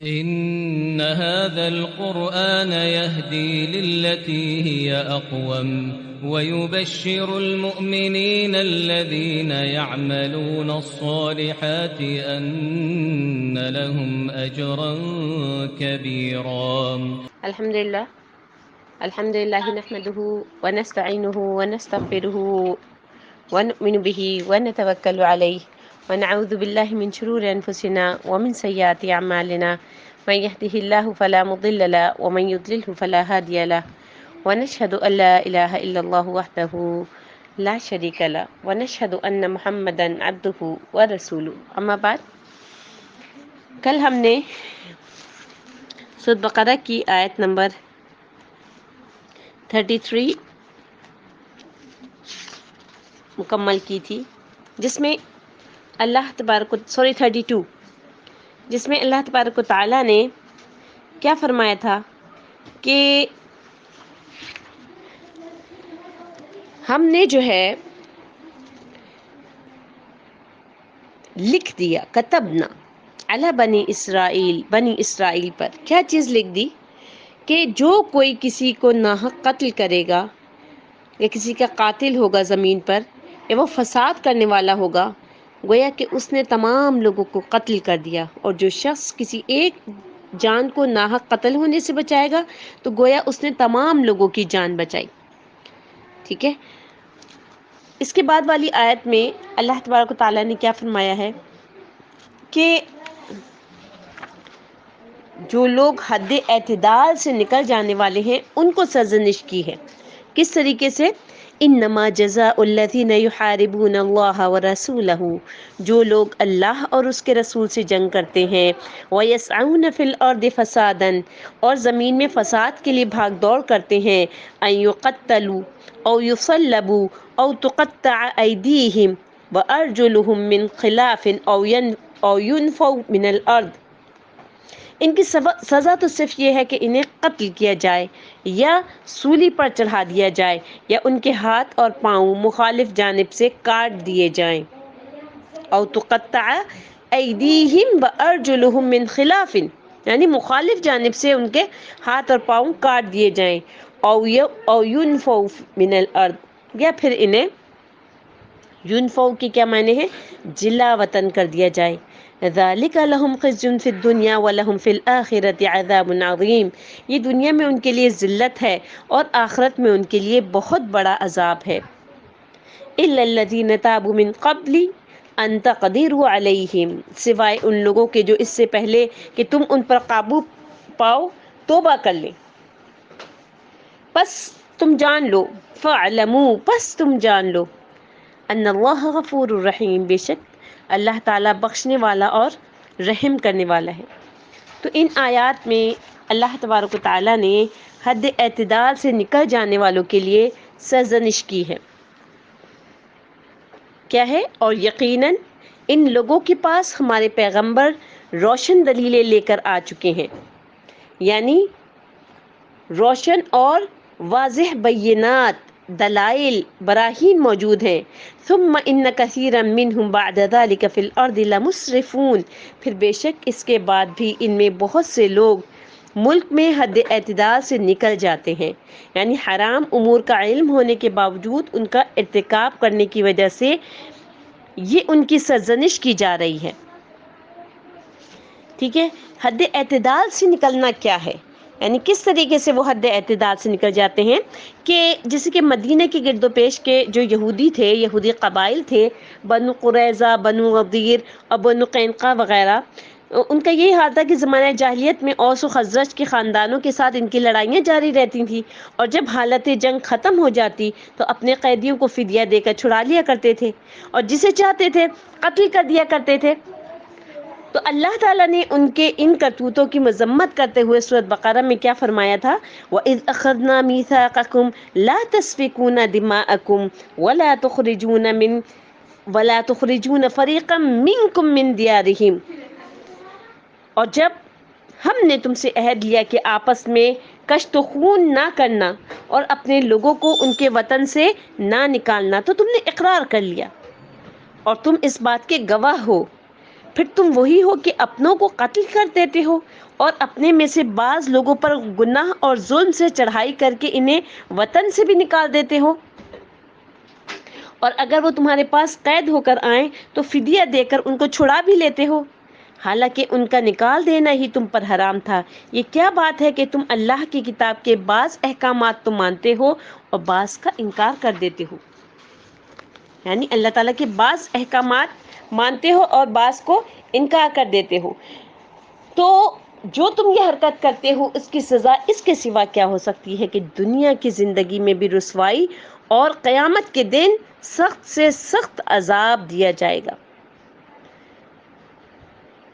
إن هذا القرآن يهدي للتي هي أقوم ويبشر المؤمنين الذين يعملون الصالحات أن لهم أجرا كبيرا. الحمد لله نحمده ونستعينه ونستغفره ونؤمن به ونتوكل عليه ونعوذ بالله من شرور أنفسنا ومن سيئات أعمالنا من يهده الله فلا مضل له ومن يضلله فلا هادي له ونشهد أن لا إله إلا الله وحده لا شريك له ونشهد أن محمدا عبده ورسوله. اما بعد، کل ہم نے سورۃ بقرہ کی آیت نمبر 33 مکمل کی تھی، جس میں اللہ تبارک 32 جس میں اللہ تبارک و تعالیٰ نے کیا فرمایا تھا کہ ہم نے جو ہے لکھ دیا، کتبنا علی بنی اسرائیل پر کیا چیز لکھ دی کہ جو کوئی کسی کو ناحق قتل کرے گا یا کسی کا قاتل ہوگا زمین پر یا وہ فساد کرنے والا ہوگا، گویا کہ اس نے تمام لوگوں کو قتل کر دیا، اور جو شخص کسی ایک جان کو ناحق قتل ہونے سے بچائے گا تو گویا اس نے تمام لوگوں کی جان بچائی. ٹھیک ہے، اس کے بعد والی آیت میں اللہ تبارک و تعالیٰ نے کیا فرمایا ہے کہ جو لوگ حد اعتدال سے نکل جانے والے ہیں ان کو سرزنش کی ہے. کس طریقے سے؟ انما جزاء الذین یحاربون اللہ ورسولہ، جو لوگ اللہ اور اس کے رسول سے جنگ کرتے ہیں، ویسعون فی الارض فسادا، اور زمین میں فساد کے لیے بھاگ دوڑ کرتے ہیں، ان یقتلوا او یصلبوا او تقطع ایدیہم وارجلہم من خلاف او ینفوا من الارض. ان کی سزا تو صرف یہ ہے کہ انہیں قتل کیا جائے یا سولی پر چڑھا دیا جائے یا ان کے ہاتھ اور پاؤں مخالف جانب سے کاٹ دیے جائیں. او تقطع ایدیہم وارجلہم من خلاف، یعنی مخالف جانب سے ان کے ہاتھ اور پاؤں کاٹ دیے جائیں. او ینفوا من الارض، یا پھر انہیں ینفوا کی کیا معنی ہے؟ جلا وطن کر دیا جائے. ذالک لہم خزی فی الدنیا ولہم فی الآخرۃ عذاب عظیم، یہ دنیا میں ان کے لیے ذلت ہے اور آخرت میں ان کے لیے بہت بڑا عذاب ہے. الا الذین تابوا من قبل ان تقدروا علیہم، سوائے ان لوگوں کے جو اس سے پہلے کہ تم ان پر قابو پاؤ توبہ کر لیں. پس تم جان لو، فاعلموا، پس تم جان لو، ان اللہ غفور الرحیم، بے شک اللہ تعالیٰ بخشنے والا اور رحم کرنے والا ہے. تو ان آیات میں اللہ تبارک و تعالیٰ نے حد اعتدال سے نکل جانے والوں کے لیے سرزنش کی ہے. کیا ہے؟ اور یقیناً ان لوگوں کے پاس ہمارے پیغمبر روشن دلیلیں لے کر آ چکے ہیں، یعنی روشن اور واضح بینات، دلائل، براہین موجود ہیں. ثم ان کثیرا منہم بعد ذلک فی الارض لمسرفون، پھر بے شک اس کے بعد بھی ان میں بہت سے لوگ ملک میں حد اعتدال سے نکل جاتے ہیں، یعنی حرام امور کا علم ہونے کے باوجود ان کا ارتکاب کرنے کی وجہ سے یہ ان کی سرزنش کی جا رہی ہے. ٹھیک ہے، حد اعتدال سے نکلنا کیا ہے؟ یعنی کس طریقے سے وہ حد اعتدال سے نکل جاتے ہیں کہ جیسے کہ مدینہ کے گرد و پیش کے جو یہودی تھے، یہودی قبائل تھے، بنو قریظہ، بنو غدیر اور بنو قینقاع وغیرہ، ان کا یہی حال تھا کہ زمانہ جاہلیت میں اوس و خزرج کے خاندانوں کے ساتھ ان کی لڑائیاں جاری رہتی تھیں، اور جب حالت جنگ ختم ہو جاتی تو اپنے قیدیوں کو فدیہ دے کر چھڑا لیا کرتے تھے، اور جسے چاہتے تھے قتل کر دیا کرتے تھے. تو اللہ تعالیٰ نے ان کے ان کرتوتوں کی مذمت کرتے ہوئے سورۃ بقرہ میں کیا فرمایا تھا؟ وَإِذْ أَخَذْنَا مِيثَاقَكُمْ لَا تَسْفِكُونَ دِمَاءَكُمْ وَلَا تُخْرِجُونَ فَرِيقًا مِّنكُم مِّن دِيَارِهِمْ، اور جب ہم نے تم سے عہد لیا کہ آپس میں کشت و خون نہ کرنا اور اپنے لوگوں کو ان کے وطن سے نہ نکالنا، تو تم نے اقرار کر لیا اور تم اس بات کے گواہ ہو. پھر تم وہی ہو کہ اپنوں کو قتل کر دیتے ہو اور اپنے میں سے بعض لوگوں پر گناہ اور ظلم سے چڑھائی کر کے انہیں وطن سے بھی نکال دیتے ہو، اور اگر وہ تمہارے پاس قید ہو کر آئیں تو فدیہ دے کر ان کو چھڑا بھی لیتے ہو، حالانکہ ان کا نکال دینا ہی تم پر حرام تھا۔ یہ کیا بات ہے کہ تم اللہ کی کتاب کے بعض احکامات تو مانتے ہو اور بعض کا انکار کر دیتے ہو، یعنی اللہ تعالیٰ کے بعض احکامات مانتے ہو اور بعض کو انکار کر دیتے ہو، تو جو تم یہ حرکت کرتے ہو اس کی سزا اس کے سوا کیا ہو سکتی ہے کہ دنیا کی زندگی میں بھی رسوائی اور قیامت کے دن سخت سے سخت عذاب دیا جائے گا۔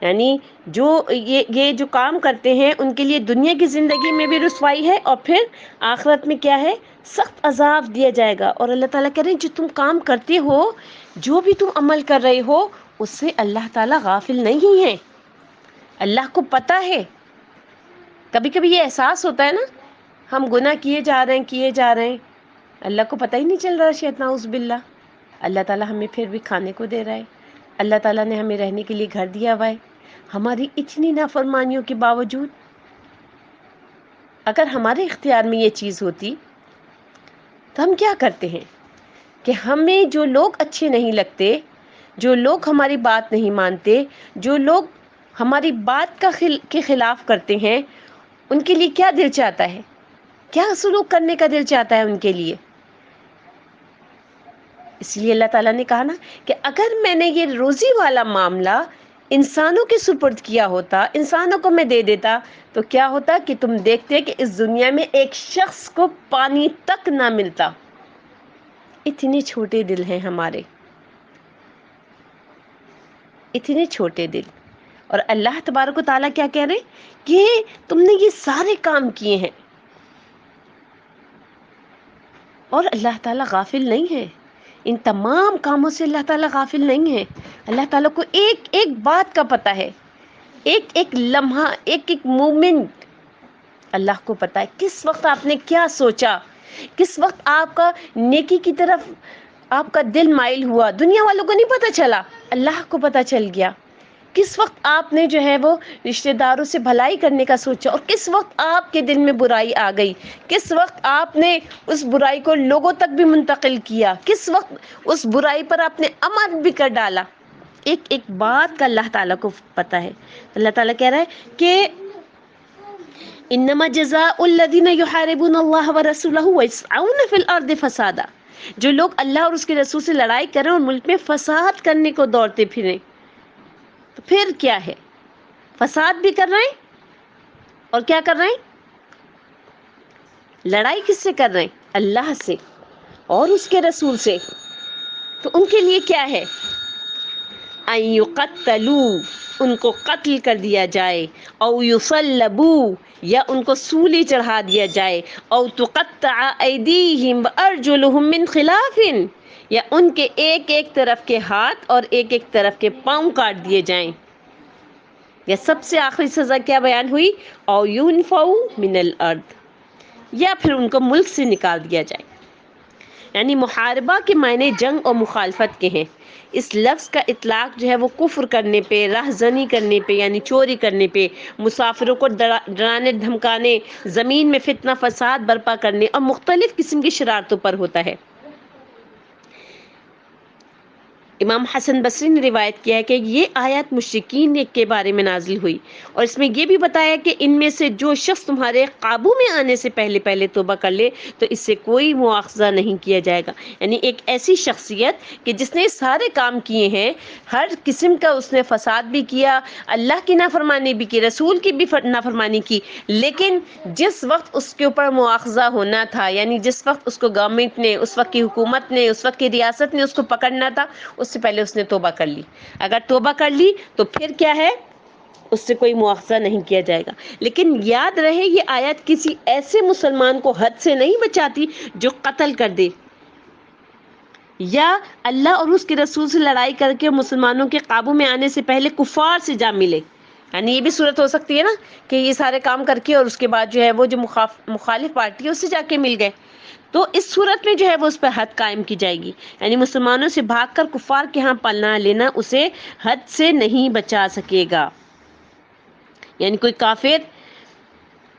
یعنی جو یہ جو کام کرتے ہیں ان کے لیے دنیا کی زندگی میں بھی رسوائی ہے اور پھر آخرت میں کیا ہے، سخت عذاب دیا جائے گا۔ اور اللہ تعالیٰ کہہ رہے ہیں جو تم کام کرتے ہو، جو بھی تم عمل کر رہے ہو، اس سے اللہ تعالیٰ غافل نہیں ہے، اللہ کو پتہ ہے۔ کبھی کبھی یہ احساس ہوتا ہے نا، ہم گناہ کیے جا رہے ہیں، اللہ کو پتہ ہی نہیں چل رہا، شاید نعوذ باللہ، اللہ تعالیٰ ہمیں پھر بھی کھانے کو دے رہا ہے، اللہ تعالیٰ نے ہمیں رہنے کے لیے گھر دیا ہوا ہے، ہماری اتنی نافرمانیوں کے باوجود اگر ہمارے اختیار میں یہ چیز ہوتی تو ہم کیا کرتے ہیں کہ ہمیں جو لوگ اچھے نہیں لگتے، جو لوگ ہماری بات نہیں مانتے، جو لوگ ہماری بات کے خلاف کرتے ہیں، ان کے لیے کیا دل چاہتا ہے، کیا سلوک کرنے کا دل چاہتا ہے ان کے لیے۔ اس لیے اللہ تعالیٰ نے کہا نا کہ اگر میں نے یہ روزی والا معاملہ انسانوں کے سپرد کیا ہوتا، انسانوں کو میں دے دیتا، تو کیا ہوتا کہ تم دیکھتے کہ اس دنیا میں ایک شخص کو پانی تک نہ ملتا۔ اتنے چھوٹے دل ہیں ہمارے، اتنے چھوٹے دل۔ اور اللہ تبارک و تعالیٰ کیا کہہ رہے کہ تم نے یہ سارے کام کیے ہیں اور اللہ تعالیٰ غافل نہیں ہے، ان تمام کاموں سے اللہ تعالیٰ غافل نہیں ہے۔ اللہ تعالیٰ کو ایک ایک بات کا پتہ ہے، ایک ایک لمحہ، ایک ایک مومنٹ اللہ کو پتہ ہے، کس وقت آپ نے کیا سوچا، کس وقت آپ کا نیکی کی طرف آپ کا دل مائل ہوا، دنیا والوں کو نہیں پتہ چلا، اللہ کو پتہ چل گیا۔ کس وقت آپ نے جو ہے وہ رشتہ داروں سے بھلائی کرنے کا سوچا اور کس وقت آپ کے دل میں برائی آ گئی، کس وقت آپ نے اس برائی کو لوگوں تک بھی منتقل کیا، کس وقت اس برائی پر آپ نے عمل بھی کر ڈالا، ایک ایک بات کا اللہ تعالیٰ کو پتہ ہے۔ اللہ تعالیٰ کہہ رہا ہے کہ انما جزاء الذین یحاربون اللہ ورسولہ ویسعون فی الارض فسادا، جو لوگ اللہ اور اس کے رسول سے لڑائی کریں اور ملک میں فساد کرنے کو دوڑتے پھریں، تو پھر کیا ہے، فساد بھی کر رہے ہیں اور کیا کر رہے ہیں، لڑائی کس سے کر رہے ہیں، اللہ سے اور اس کے رسول سے، تو ان کے لیے کیا ہے، ان یقتلوا، ان کو قتل کر دیا جائے، او یصلبوا، یا ان کو سولی چڑھا دیا جائے، او تقطع ایدیہم وارجلہم من خلاف، یا ان کے ایک ایک طرف کے ہاتھ اور ایک ایک طرف کے پاؤں کاٹ دیے جائیں، یا سب سے آخری سزا کیا بیان ہوئی، او ینفوا من الارض، یا پھر ان کو ملک سے نکال دیا جائے۔ یعنی محاربہ کے معنی جنگ اور مخالفت کے ہیں۔ اس لفظ کا اطلاق جو ہے وہ کفر کرنے پہ، رہزنی کرنے پہ یعنی چوری کرنے پہ، مسافروں کو ڈرانے دھمکانے، زمین میں فتنہ فساد برپا کرنے اور مختلف قسم کی شرارتوں پر ہوتا ہے۔ امام حسن بصری نے روایت کیا ہے کہ یہ آیت مشرکین کے بارے میں نازل ہوئی اور اس میں یہ بھی بتایا کہ ان میں سے جو شخص تمہارے قابو میں آنے سے پہلے توبہ کر لے تو اس سے کوئی مواخذہ نہیں کیا جائے گا۔ یعنی ایک ایسی شخصیت کہ جس نے سارے کام کیے ہیں، ہر قسم کا اس نے فساد بھی کیا، اللہ کی نافرمانی بھی کی، رسول کی بھی نافرمانی کی، لیکن جس وقت اس کے اوپر مواخذہ ہونا تھا، یعنی جس وقت اس کو گورنمنٹ نے، اس وقت کی حکومت نے، اس وقت کی ریاست نے اس کو پکڑنا تھا، اس سے پہلے اس نے توبہ کر لی۔ اگر توبہ کر لی تو پھر کیا ہے، اس سے کوئی مواخذہ نہیں کیا جائے گا۔ لیکن یاد رہے یہ آیت کسی ایسے مسلمان کو حد سے نہیں بچاتی جو قتل کر دے یا اللہ اور اس کے رسول سے لڑائی کر کے مسلمانوں کے قابو میں آنے سے پہلے کفار سے جا ملے۔ یعنی یہ بھی صورت ہو سکتی ہے نا کہ یہ سارے کام کر کے اور اس کے بعد جو ہے وہ جو مخالف پارٹی ہے اس سے جا کے مل گئے، تو اس صورت میں جو ہے وہ اس پر حد قائم کی جائے گی، یعنی مسلمانوں سے بھاگ کر کفار کے ہاں پناہ لینا اسے حد سے نہیں بچا سکے گا۔ یعنی کوئی کافر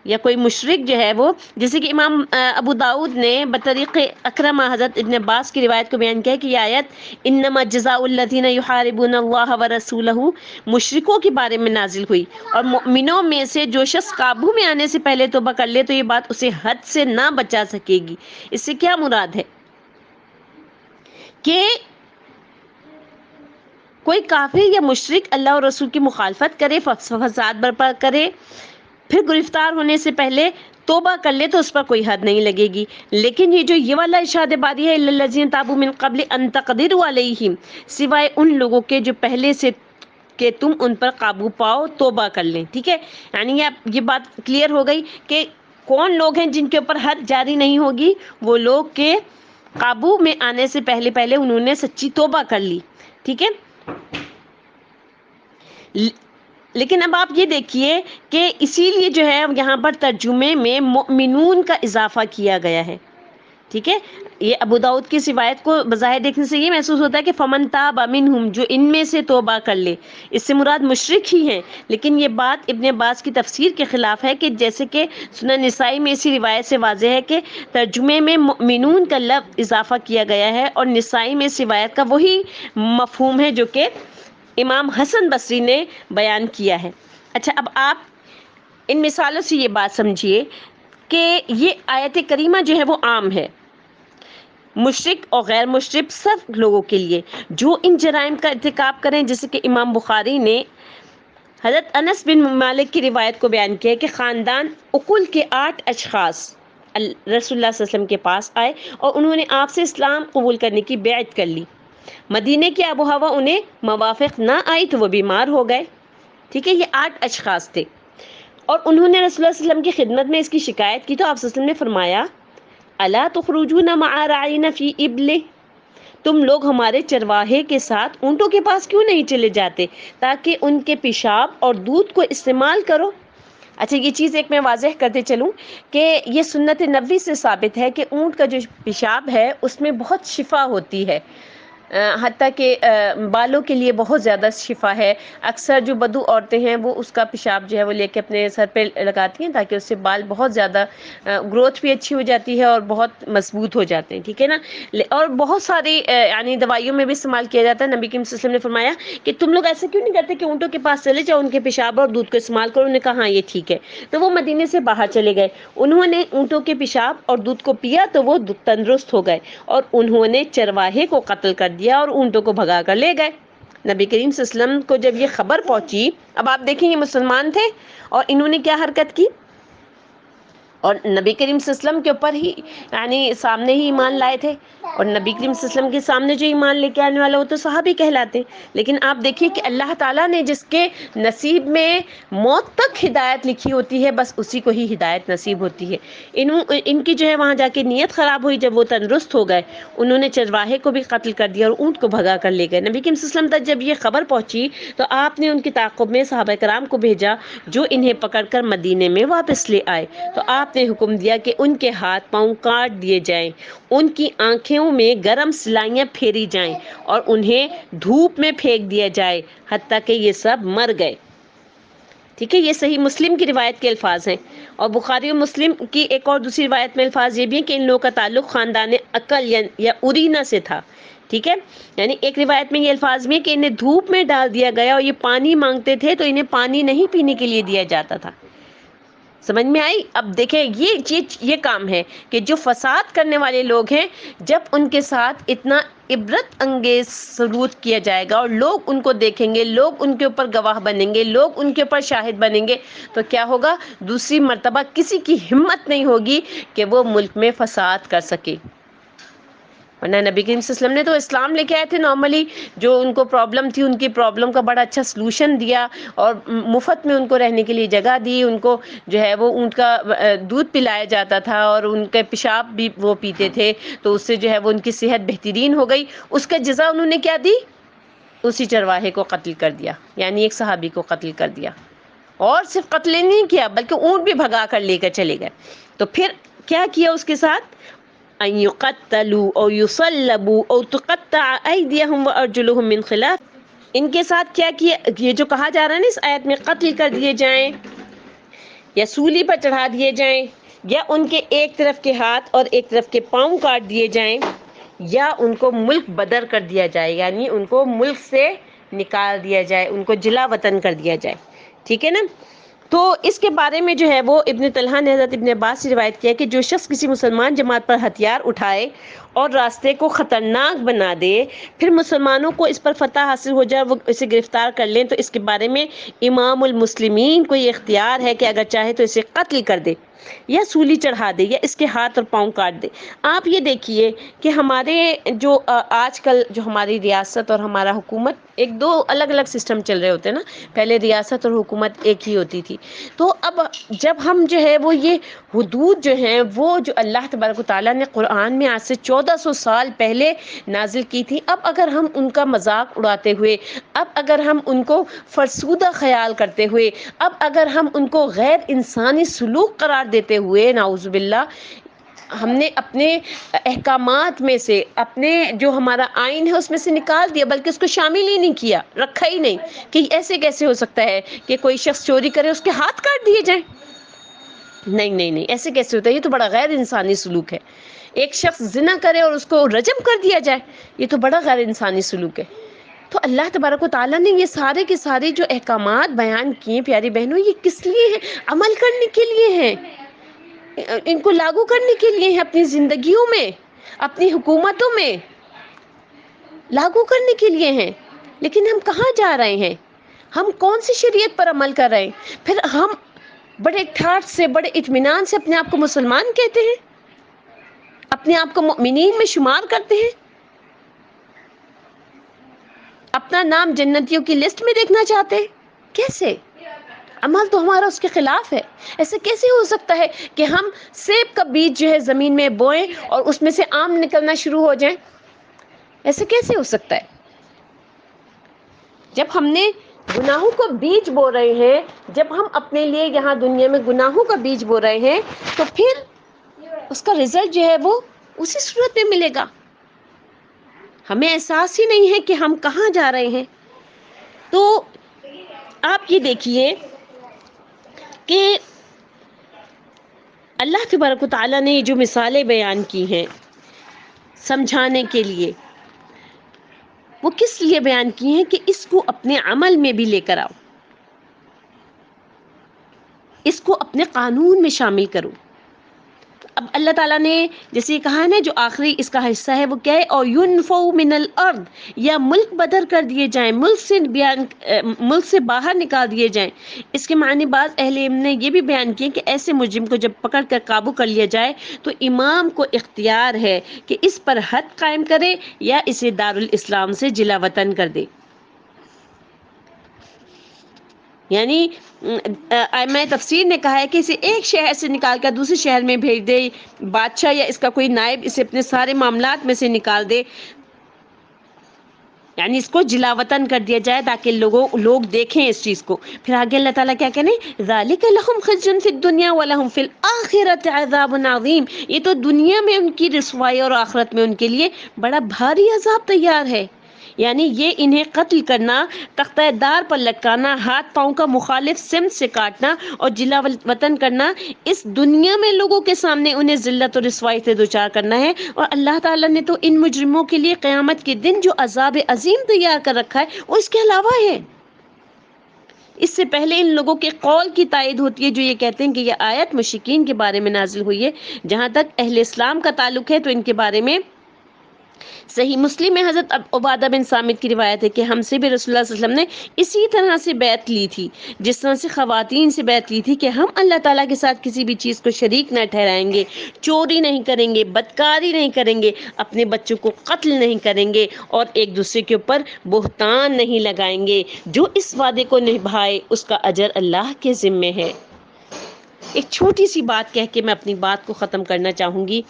یا کوئی مشرک جو ہے وہ، جیسے کہ امام ابو داؤد نے بطریق اکرمہ حضرت ابن عباس کی روایت کو بیان کیا ہے کہ یہ آیت انما جزاء الذین یحاربون اللہ ورسولہ مشرکوں کے بارے میں نازل ہوئی، اور مؤمنوں میں سے جو شخص قابو میں آنے سے پہلے توبہ کر لے تو یہ بات اسے حد سے نہ بچا سکے گی۔ اس سے کیا مراد ہے کہ کوئی کافر یا مشرک اللہ اور رسول کی مخالفت کرے، فساد برپا کرے، پھر گرفتار ہونے سے پہلے توبہ کر لے تو اس پر کوئی حد نہیں لگے گی۔ لیکن یہ والا ارشاد باری ہے الا الذین تابوا من قبل ان تقدروا علیہم، سوائے ان لوگوں کے جو پہلے سے کہ تم ان پر قابو پاؤ توبہ کر لیں۔ ٹھیک ہے، یعنی یہ بات کلیئر ہو گئی کہ کون لوگ ہیں جن کے اوپر حد جاری نہیں ہوگی، وہ لوگ کے قابو میں آنے سے پہلے انہوں نے سچی توبہ کر لی۔ ٹھیک ہے، لیکن اب آپ یہ دیکھیے کہ اسی لیے جو ہے یہاں پر ترجمے میں مؤمنون کا اضافہ کیا گیا ہے۔ ٹھیک ہے، یہ ابو داؤد کی روایت کو بظاہر دیکھنے سے یہ محسوس ہوتا ہے کہ فمن تاب منہم، جو ان میں سے توبہ کر لے، اس سے مراد مشرک ہی ہیں، لیکن یہ بات ابن عباس کی تفسیر کے خلاف ہے کہ جیسے کہ سنن نسائی میں اسی روایت سے واضح ہے کہ ترجمے میں مؤمنون کا لفظ اضافہ کیا گیا ہے، اور نسائی میں اس روایت کا وہی مفہوم ہے جو کہ امام حسن بصری نے بیان کیا ہے۔ اچھا، اب آپ ان مثالوں سے یہ بات سمجھیے کہ یہ آیت کریمہ جو ہے وہ عام ہے، مشرک اور غیر مشرک سب لوگوں کے لیے جو ان جرائم کا ارتکاب کریں، جیسے کہ امام بخاری نے حضرت انس بن مالک کی روایت کو بیان کیا کہ خاندان عقل کے 8 اشخاص رسول اللہ صلی اللہ علیہ وسلم کے پاس آئے اور انہوں نے آپ سے اسلام قبول کرنے کی بیعت کر لی۔ مدینے کی آب و ہوا انہیں موافق نہ آئی تو وہ بیمار ہو گئے۔ ٹھیک ہے، یہ 8 اشخاص تھے، اور انہوں نے رسول اللہ صلی اللہ علیہ وسلم کی خدمت میں اس کی شکایت کی تو آپ صلی اللہ علیہ وسلم نے فرمایا الا تخرجون مع راعین فی ابلہ، تم لوگ ہمارے چرواہے کے ساتھ اونٹوں کے پاس کیوں نہیں چلے جاتے تاکہ ان کے پیشاب اور دودھ کو استعمال کرو۔ اچھا، یہ چیز ایک میں واضح کرتے چلوں کہ یہ سنت نبوی سے ثابت ہے کہ اونٹ کا جو پیشاب ہے اس میں بہت شفا ہوتی ہے، حتیٰ کہ بالوں کے لیے بہت زیادہ شفا ہے۔ اکثر جو بدو عورتیں ہیں وہ اس کا پیشاب جو ہے وہ لے کے اپنے سر پہ لگاتی ہیں تاکہ اس سے بال بہت زیادہ گروتھ بھی اچھی ہو جاتی ہے اور بہت مضبوط ہو جاتے ہیں۔ ٹھیک ہے نا، اور بہت ساری یعنی دوائیوں میں بھی استعمال کیا جاتا ہے۔ نبی کریم صلی اللہ علیہ وسلم نے فرمایا کہ تم لوگ ایسے کیوں نہیں کرتے کہ اونٹوں کے پاس چلے جاؤ، ان کے پیشاب اور دودھ کو استعمال کرو۔ انہوں نے کہا ہاں یہ ٹھیک ہے، تو وہ مدینے سے باہر چلے گئے، انہوں نے اونٹوں کے پیشاب اور دودھ کو پیا تو وہ تندرست ہو گئے، اور انہوں نے چرواہے کو قتل کر دیا اور اونٹوں کو بھگا کر لے گئے۔ نبی کریم صلی اللہ علیہ وسلم کو جب یہ خبر پہنچی، اب آپ دیکھیں یہ مسلمان تھے اور انہوں نے کیا حرکت کی، اور نبی کریم صلی اللہ علیہ وسلم کے اوپر ہی یعنی سامنے ہی ایمان لائے تھے، اور نبی کریم صلی اللہ علیہ وسلم کے سامنے جو ایمان لے کے آنے والا وہ تو صحابی کہلاتے ہیں۔ لیکن آپ دیکھیے کہ اللہ تعالیٰ نے جس کے نصیب میں موت تک ہدایت لکھی ہوتی ہے بس اسی کو ہی ہدایت نصیب ہوتی ہے۔ ان کی جو ہے وہاں جا کے نیت خراب ہوئی، جب وہ تندرست ہو گئے انہوں نے چرواہے کو بھی قتل کر دیا اور اونٹ کو بھگا کر لے گئے۔ نبی کریم صلی اللہ علیہ وسلم تک جب یہ خبر پہنچی تو آپ نے ان کے تعاقب میں صحابہ کرام کو بھیجا جو انہیں پکڑ کر مدینے میں واپس لے آئے، تو آپ نے حکم دیا کہ ان کے ہاتھ پاؤں کاٹ دیے جائیں، ان کی آنکھوں میں گرم سلائیاں پھیری جائیں اور انہیں دھوپ میں پھینک دیا جائے حتیٰ کہ یہ سب مر گئے۔ ٹھیک ہے، یہ صحیح مسلم کی روایت کے الفاظ ہیں، اور بخاری و مسلم کی ایک اور دوسری روایت میں الفاظ یہ بھی ہیں کہ ان لوگوں کا تعلق خاندان عقل یا ارینا سے تھا۔ ٹھیک ہے، یعنی ایک روایت میں یہ الفاظ میں کہ انہیں دھوپ میں ڈال دیا گیا اور یہ پانی مانگتے تھے تو انہیں پانی نہیں پینے کے لیے دیا جاتا تھا۔ سمجھ میں آئی؟ اب دیکھیں یہ کام ہے کہ جو فساد کرنے والے لوگ ہیں جب ان کے ساتھ اتنا عبرت انگیز سلوک کیا جائے گا اور لوگ ان کو دیکھیں گے، لوگ ان کے اوپر گواہ بنیں گے، لوگ ان کے اوپر شاہد بنیں گے، تو کیا ہوگا؟ دوسری مرتبہ کسی کی ہمت نہیں ہوگی کہ وہ ملک میں فساد کر سکے۔ ورنہ نبی کریم صلی اللہ علیہ وسلم نے تو اسلام لے کے آئے تھے، نارملی جو ان کو پرابلم تھی ان کی پرابلم کا بڑا اچھا سلوشن دیا اور مفت میں ان کو رہنے کے لیے جگہ دی، ان کو جو ہے وہ اونٹ کا دودھ پلایا جاتا تھا اور ان کے پیشاب بھی وہ پیتے تھے، تو اس سے جو ہے وہ ان کی صحت بہترین ہو گئی۔ اس کا جزا انہوں نے کیا دی؟ اسی چرواہے کو قتل کر دیا، یعنی ایک صحابی کو قتل کر دیا، اور صرف قتل نہیں کیا بلکہ اونٹ بھی بھگا کر لے کر چلے گئے۔ تو پھر کیا کیا اس کے ساتھ؟ ان یقتلوا او یصلبوا او تقطع ایدیہم وارجلہم من خلاف، ان کے ساتھ کیا کیا، یہ جو کہا جا رہا ہے نا اس آیت میں، قتل کر دیے جائیں یا سولی پر چڑھا دیے جائیں، یا ان کے ایک طرف کے ہاتھ اور ایک طرف کے پاؤں کاٹ دیے جائیں، یا ان کو ملک بدر کر دیا جائے، یعنی ان کو ملک سے نکال دیا جائے، ان کو جلا وطن کر دیا جائے، ٹھیک ہے نا۔ تو اس کے بارے میں جو ہے وہ ابن طلحہ نے حضرت ابن عباس سے روایت کیا کہ جو شخص کسی مسلمان جماعت پر ہتھیار اٹھائے اور راستے کو خطرناک بنا دے، پھر مسلمانوں کو اس پر فتح حاصل ہو جائے، وہ اسے گرفتار کر لیں، تو اس کے بارے میں امام المسلمین کو یہ اختیار ہے کہ اگر چاہے تو اسے قتل کر دے یا سولی چڑھا دے یا اس کے ہاتھ اور پاؤں کاٹ دے۔ آپ یہ دیکھیے کہ ہمارے جو آج کل جو ہماری ریاست اور ہمارا حکومت، ایک دو الگ الگ سسٹم چل رہے ہوتے ہیں نا، پہلے ریاست اور حکومت ایک ہی ہوتی تھی، تو اب جب ہم جو ہے وہ یہ حدود جو ہیں وہ جو اللہ تبارک و تعالیٰ نے قرآن میں آج سے 1400 سال پہلے نازل کی تھی، اب اگر ہم ان کا مذاق اڑاتے ہوئے، اب اگر ہم ان کو فرسودہ خیال کرتے ہوئے، اب اگر ہم ان کو غیر انسانی سلوک قرار دیتے ہوئے، نعوذ باللہ، ہم نے اپنے احکامات میں سے، اپنے جو ہمارا آئین ہے اس میں سے نکال دیا، بلکہ اس کو شامل ہی نہیں کیا، رکھا ہی نہیں، کہ ایسے کیسے ہو سکتا ہے کہ کوئی شخص چوری کرے اس کے ہاتھ کاٹ دیے جائیں؟ نہیں نہیں نہیں، ایسے کیسے ہوتا ہے؟ یہ تو بڑا غیر انسانی سلوک ہے۔ ایک شخص زنا کرے اور اس کو رجم کر دیا جائے، یہ تو بڑا غیر انسانی سلوک ہے۔ تو اللہ تبارک و تعالیٰ نے یہ سارے کے سارے جو احکامات بیان کیے پیاری بہنوں، یہ کس لیے ہیں؟ عمل کرنے کے لیے ہیں، ان کو لاگو کرنے کے لیے ہیں، اپنی زندگیوں میں، اپنی حکومتوں میں لاگو کرنے کے لیے ہیں۔ لیکن ہم کہاں جا رہے ہیں؟ ہم کون سی شریعت پر عمل کر رہے ہیں؟ پھر ہم بڑے ٹھاٹھ سے، بڑے اطمینان سے اپنے آپ کو مسلمان کہتے ہیں، اپنے آپ کو مؤمنین میں شمار کرتے ہیں، اپنا نام جنتیوں کی لسٹ میں دیکھنا چاہتے ہیں۔ کیسے؟ عمل تو ہمارا اس کے خلاف ہے۔ ایسے کیسے ہو سکتا ہے کہ ہم سیب کا بیج جو ہے زمین میں بوئیں اور اس میں سے آم نکلنا شروع ہو جائیں؟ ایسے کیسے ہو سکتا ہے؟ جب ہم نے گناہوں کو بیج بو رہے ہیں، جب ہم اپنے لیے یہاں دنیا میں گناہوں کا بیج بو رہے ہیں، تو پھر اس کا رزلٹ جو ہے وہ اسی صورت میں ملے گا۔ ہمیں احساس ہی نہیں ہے کہ ہم کہاں جا رہے ہیں۔ تو آپ یہ دیکھیے کہ اللہ تبارک و تعالیٰ نے جو مثالیں بیان کی ہیں سمجھانے کے لیے، وہ کس لیے بیان کی ہیں؟ کہ اس کو اپنے عمل میں بھی لے کر آؤ، اس کو اپنے قانون میں شامل کرو۔ اب اللہ تعالیٰ نے جیسے یہ کہا ہے نا، جو آخری اس کا حصہ ہے وہ کیا ہے؟ اور ينفوا من الارض، یا ملک بدر کر دیے جائیں، ملک سے باہر نکال دیے جائیں۔ اس کے معنی بعض اہل علم نے یہ بھی بیان کیے کہ ایسے مجرم کو جب پکڑ کر قابو کر لیا جائے تو امام کو اختیار ہے کہ اس پر حد قائم کرے یا اسے دارالاسلام سے جلا وطن کر دے۔ یعنی ائمہ تفسیر نے کہا ہے کہ اسے ایک شہر سے نکال کر دوسرے شہر میں بھیج دے، بادشاہ یا اس کا کوئی نائب اسے اپنے سارے معاملات میں سے نکال دے، یعنی اس کو جلا وطن کر دیا جائے تاکہ لوگ دیکھیں اس چیز کو۔ پھر آگے اللہ تعالیٰ کیا کہنے؟ ذالک لہم خزی فی الدنیا ولہم فی الآخرۃ عذاب عظیم، یہ تو دنیا میں ان کی رسوائی اور آخرت میں ان کے لیے بڑا بھاری عذاب تیار ہے۔ یعنی یہ انہیں قتل کرنا، تختہ دار پر لٹکانا، ہاتھ پاؤں کا مخالف سمت سے کاٹنا اور جلا وطن کرنا، اس دنیا میں لوگوں کے سامنے انہیں ذلت اور رسوائی سے دوچار کرنا ہے۔ اور اللہ تعالیٰ نے تو ان مجرموں کے لیے قیامت کے دن جو عذاب عظیم تیار کر رکھا ہے وہ اس کے علاوہ ہے۔ اس سے پہلے ان لوگوں کے قول کی تائید ہوتی ہے جو یہ کہتے ہیں کہ یہ آیت مشرکین کے بارے میں نازل ہوئی ہے۔ جہاں تک اہل اسلام کا تعلق ہے تو ان کے بارے میں صحیح مسلم میں حضرت عبادہ بن صامت کی روایت ہے کہ ہم سے بھی رسول اللہ صلی اللہ علیہ وسلم نے اسی طرح سے بیعت لی تھی، جس طرح سے خواتین سے بیعت لی تھی کہ ہم اللہ تعالیٰ کے ساتھ کسی بھی چیز کو شریک نہ ٹھہرائیں گے، چوری نہیں کریں گے، بدکاری نہیں کریں گے، اپنے بچوں کو قتل نہیں کریں گے اور ایک دوسرے کے اوپر بہتان نہیں لگائیں گے۔ جو اس وعدے کو نبھائے اس کا اجر اللہ کے ذمے ہے۔ ایک چھوٹی سی بات کہہ کے میں اپنی بات کو ختم کرنا چاہوں گی۔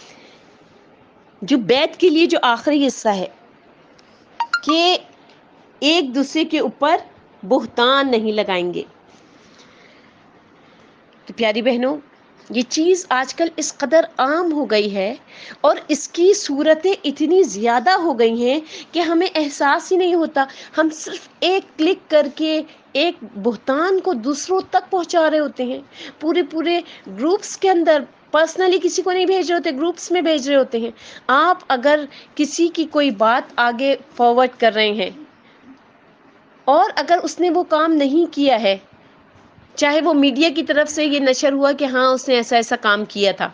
جو بیعت کے لیے جو آخری حصہ ہے کہ ایک دوسرے کے اوپر بہتان نہیں لگائیں گے، تو پیاری بہنوں یہ چیز آج کل اس قدر عام ہو گئی ہے اور اس کی صورتیں اتنی زیادہ ہو گئی ہیں کہ ہمیں احساس ہی نہیں ہوتا. ہم صرف ایک کلک کر کے ایک بہتان کو دوسروں تک پہنچا رہے ہوتے ہیں. پورے گروپس کے اندر پرسنلی کسی کو نہیں بھیج رہے ہوتے، گروپس میں بھیج رہے ہوتے ہیں. آپ اگر کسی کی کوئی بات آگے فارورڈ کر رہے ہیں اور اگر اس نے وہ کام نہیں کیا ہے، چاہے وہ میڈیا کی طرف سے یہ نشر ہوا کہ ہاں اس نے ایسا ایسا کام کیا تھا،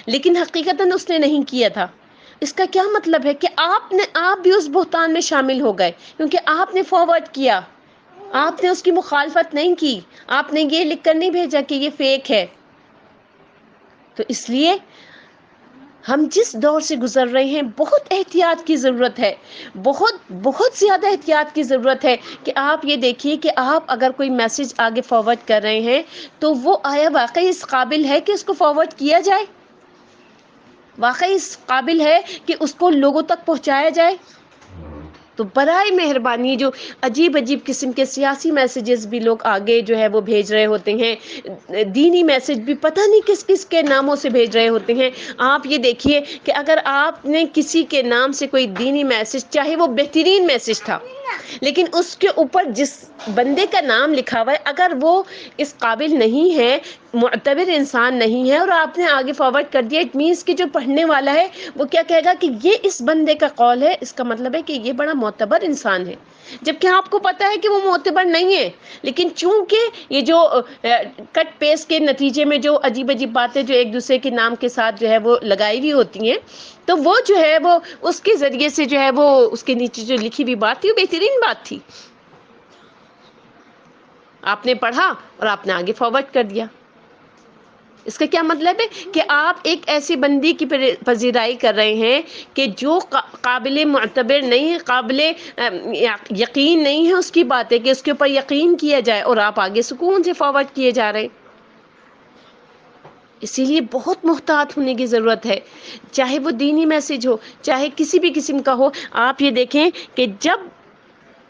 لیکن حقیقتاً اس نے نہیں کیا تھا، اس کا کیا مطلب ہے کہ آپ بھی اس بہتان میں شامل ہو گئے کیونکہ آپ نے فارورڈ کیا، آپ نے اس کی مخالفت نہیں کی، آپ نے یہ لکھ کر نہیں بھیجا کہ یہ فیک ہے. تو اس لیے ہم جس دور سے گزر رہے ہیں بہت احتیاط کی ضرورت ہے، بہت زیادہ احتیاط کی ضرورت ہے. کہ آپ یہ دیکھیے کہ آپ اگر کوئی میسج آگے فارورڈ کر رہے ہیں تو وہ آیا واقعی اس قابل ہے کہ اس کو فارورڈ کیا جائے، واقعی اس قابل ہے کہ اس کو لوگوں تک پہنچایا جائے. تو برائے مہربانی جو عجیب قسم کے سیاسی میسیجز بھی لوگ آگے جو ہے وہ بھیج رہے ہوتے ہیں، دینی میسج بھی پتہ نہیں کس کس کے ناموں سے بھیج رہے ہوتے ہیں. آپ یہ دیکھیے کہ اگر آپ نے کسی کے نام سے کوئی دینی میسج، چاہے وہ بہترین میسج تھا، لیکن اس کے اوپر جس بندے کا نام لکھا ہوا ہے اگر وہ اس قابل نہیں ہے، معتبر انسان نہیں ہے، اور آپ نے آگے فارورڈ کر دیا، اٹ مینس کہ جو پڑھنے والا ہے وہ کیا کہے گا کہ یہ اس بندے کا قول ہے، اس کا مطلب ہے کہ یہ بڑا معتبر انسان ہے، جبکہ آپ کو پتا ہے کہ وہ معتبر نہیں ہے. لیکن چونکہ یہ جو کٹ پیسٹ کے نتیجے میں جو عجیب باتیں جو ایک دوسرے کے نام کے ساتھ جو ہے وہ لگائی ہوئی ہوتی ہیں، تو وہ جو ہے وہ اس کے ذریعے سے جو ہے وہ اس کے نیچے جو لکھی ہوئی بات تھی وہ بہترین بات تھی، آپ نے پڑھا اور آپ نے آگے فارورڈ کر دیا. اس کا کیا مطلب ہے کہ آپ ایک ایسی بندی کی پذیرائی کر رہے ہیں کہ جو قابل معتبر نہیں، قابل یقین نہیں ہے اس کی باتیں کہ اس کے اوپر یقین کیا جائے، اور آپ آگے سکون سے فارورڈ کیے جا رہے ہیں. اسی لیے بہت محتاط ہونے کی ضرورت ہے، چاہے وہ دینی میسج ہو، چاہے کسی بھی قسم کا ہو. آپ یہ دیکھیں کہ جب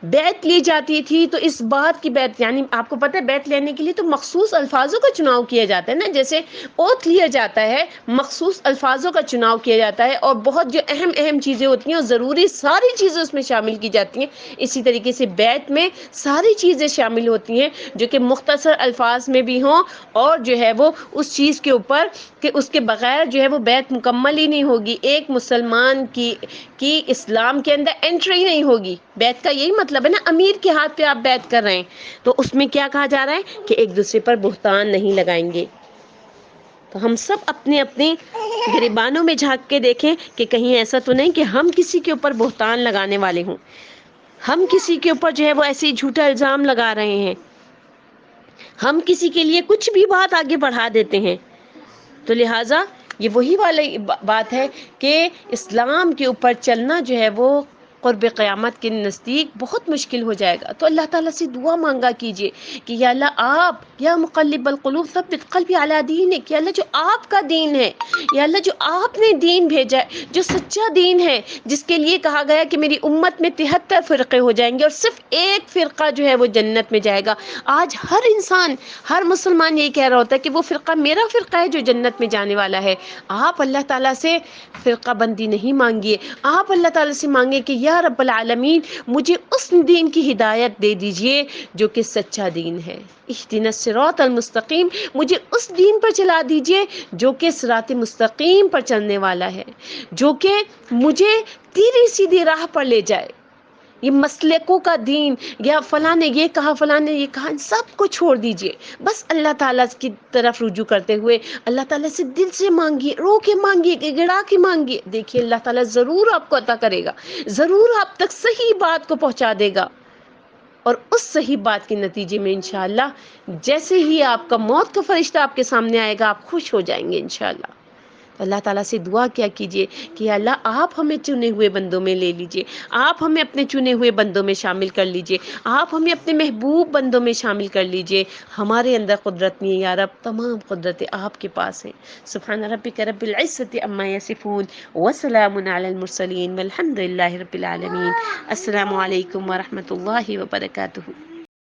بیعت لی جاتی تھی تو اس بات کی بیعت، یعنی آپ کو پتہ ہے بیعت لینے کے لیے تو مخصوص الفاظوں کا چناؤ کیا جاتا ہے نا، جیسے اوتھ لیا جاتا ہے مخصوص الفاظوں کا چناؤ کیا جاتا ہے، اور بہت جو اہم چیزیں ہوتی ہیں اور ضروری ساری چیزیں اس میں شامل کی جاتی ہیں. اسی طریقے سے بیعت میں ساری چیزیں شامل ہوتی ہیں جو کہ مختصر الفاظ میں بھی ہوں، اور جو ہے وہ اس چیز کے اوپر کہ اس کے بغیر جو ہے وہ بیعت مکمل ہی نہیں ہوگی. ایک مسلمان کی اسلام کے اندر انٹری نہیں ہوگی. بیعت کا یہی مطلب ہے نا، امیر کے ہاتھ پہ آپ بیعت کر رہے ہیں تو اس میں کیا کہا جا رہا ہے کہ ایک دوسرے پر بہتان نہیں لگائیں گے. تو ہم سب اپنے گریبانوں میں جھانک کے دیکھیں کہ کہیں ایسا تو نہیں کہ ہم کسی کے اوپر بہتان لگانے والے ہوں، ہم کسی کے اوپر جو ہے وہ ایسے جھوٹا الزام لگا رہے ہیں، ہم کسی کے لیے کچھ بھی بات آگے بڑھا دیتے ہیں. تو لہٰذا یہ وہی والی بات ہے کہ اسلام کے اوپر چلنا جو ہے وہ قرب قیامت کے نزدیک بہت مشکل ہو جائے گا. تو اللہ تعالیٰ سے دعا مانگا کیجئے کہ یا اللہ آپ، یا مقلب القلوب ثبت قلبی علی دینک، یا اللہ جو آپ کا دین ہے، یا اللہ جو آپ نے دین بھیجا ہے، جو سچا دین ہے، جس کے لیے کہا گیا کہ میری امت میں 73 فرقے ہو جائیں گے اور صرف ایک فرقہ جو ہے وہ جنت میں جائے گا. آج ہر انسان، ہر مسلمان یہی کہہ رہا ہوتا ہے کہ وہ فرقہ میرا فرقہ ہے جو جنت میں جانے والا ہے. آپ اللہ تعالیٰ سے فرقہ بندی نہیں مانگیے، آپ اللہ تعالیٰ سے مانگے کہ یا رب العالمین مجھے اس دین کی ہدایت دے دیجئے جو کہ سچا دین ہے. اہدنا الصراط المستقیم، مجھے اس دین پر چلا دیجئے جو کہ صراط مستقیم پر چلنے والا ہے، جو کہ مجھے تیری سیدھی راہ پر لے جائے. یہ مسلکوں کا دین، یا فلاں نے یہ کہا فلاں نے یہ کہا، سب کو چھوڑ دیجئے، بس اللہ تعالیٰ کی طرف رجوع کرتے ہوئے اللہ تعالیٰ سے دل سے مانگیے، رو کے مانگیے، گڑا کے مانگیے. دیکھیے اللہ تعالیٰ ضرور آپ کو عطا کرے گا، ضرور آپ تک صحیح بات کو پہنچا دے گا، اور اس صحیح بات کے نتیجے میں انشاءاللہ جیسے ہی آپ کا موت کا فرشتہ آپ کے سامنے آئے گا آپ خوش ہو جائیں گے انشاءاللہ. اللہ تعالیٰ سے دعا کیا کیجئے کہ اللہ آپ ہمیں چنے ہوئے بندوں میں لے لیجئے، آپ ہمیں اپنے چنے ہوئے بندوں میں شامل کر لیجئے، آپ ہمیں اپنے محبوب بندوں میں شامل کر لیجئے. ہمارے اندر قدرت نہیں ہے یا رب، تمام قدرتیں آپ کے پاس ہیں. سبحان ربک رب العزت عما یصفون وسلام علی المرسلین والحمد للہ رب العالمین. السلام علیکم ورحمۃ اللہ وبرکاتہ.